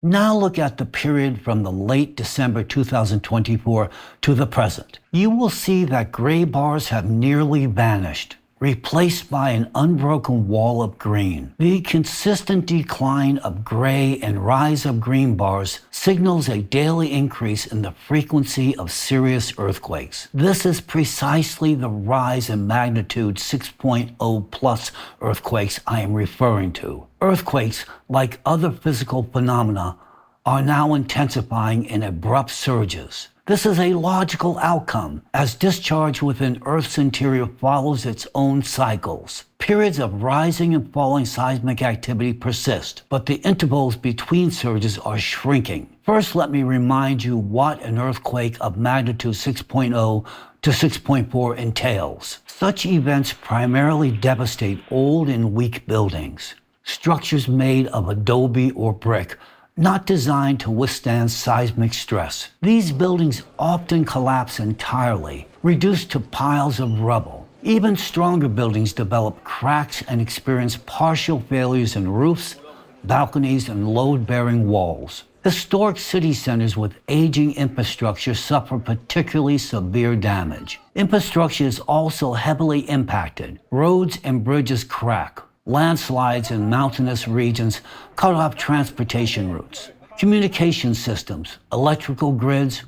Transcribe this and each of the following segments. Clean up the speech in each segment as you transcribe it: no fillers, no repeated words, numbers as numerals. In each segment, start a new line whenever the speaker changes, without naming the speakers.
Now look at the period from the late December 2024 to the present. You will see that gray bars have nearly vanished, replaced by an unbroken wall of green. The consistent decline of gray and rise of green bars signals a daily increase in the frequency of serious earthquakes. This is precisely the rise in magnitude 6.0 plus earthquakes I am referring to. Earthquakes, like other physical phenomena, are now intensifying in abrupt surges. This is a logical outcome, as discharge within Earth's interior follows its own cycles. Periods of rising and falling seismic activity persist, but the intervals between surges are shrinking. First, let me remind you what an earthquake of magnitude 6.0 to 6.4 entails. Such events primarily devastate old and weak buildings, structures made of adobe or brick, not designed to withstand seismic stress. These buildings often collapse entirely, reduced to piles of rubble. Even stronger buildings develop cracks and experience partial failures in roofs, balconies, and load-bearing walls. Historic city centers with aging infrastructure suffer particularly severe damage. Infrastructure is also heavily impacted. Roads and bridges crack. Landslides in mountainous regions cut off transportation routes. Communication systems, electrical grids,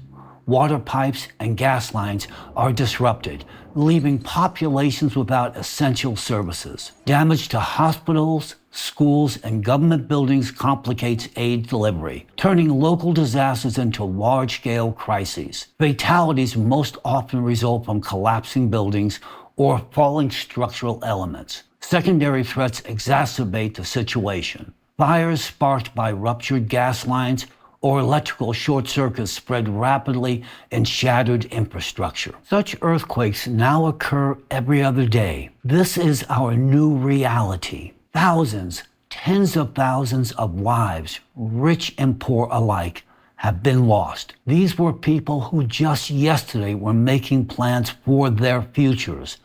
water pipes, and gas lines are disrupted, leaving populations without essential services. Damage to hospitals, schools, and government buildings complicates aid delivery, turning local disasters into large-scale crises. Fatalities most often result from collapsing buildings or falling structural elements. Secondary threats exacerbate the situation. Fires sparked by ruptured gas lines or electrical short circuits spread rapidly in shattered infrastructure. Such earthquakes now occur every other day. This is our new reality. Thousands, tens of thousands of lives, rich and poor alike, have been lost. These were people who just yesterday were making plans for their futures,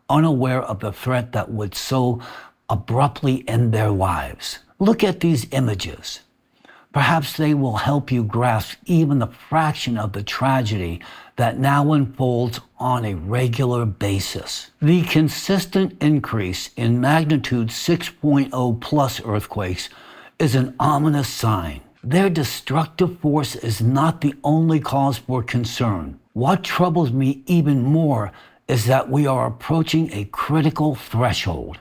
unaware of the threat that would so abruptly end their lives. Look at these images. Perhaps they will help you grasp even the fraction of the tragedy that now unfolds on a regular basis. The consistent increase in magnitude 6.0 plus earthquakes is an ominous sign. Their destructive force is not the only cause for concern. What troubles me even more is that we are approaching a critical threshold.